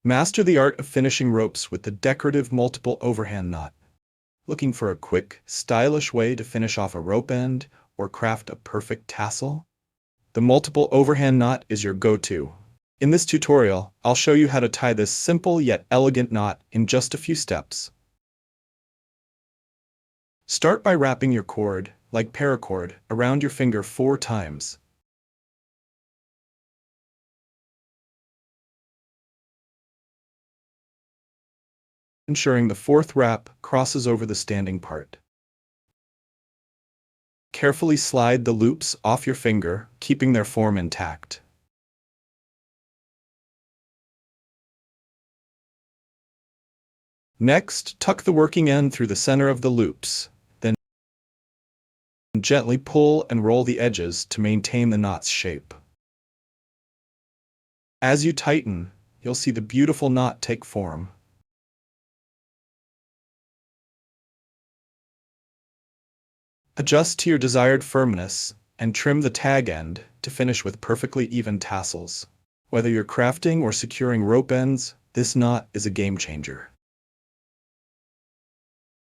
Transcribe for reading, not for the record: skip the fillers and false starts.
Master the art of finishing ropes with the Decorative Multiple Overhand Knot. Looking for a quick, stylish way to finish off a rope end or craft a perfect tassel? The Multiple Overhand Knot is your go-to. In this tutorial, I'll show you how to tie this simple yet elegant knot in just a few steps. Start by wrapping your cord, like paracord, around your finger 4 times. Ensuring the 4th wrap crosses over the standing part. Carefully slide the loops off your finger, keeping their form intact. Next, tuck the working end through the center of the loops, then gently pull and roll the edges to maintain the knot's shape. As you tighten, you'll see the beautiful knot take form. Adjust to your desired firmness and trim the tag end to finish with perfectly even tassels. Whether you're crafting or securing rope ends, this knot is a game changer.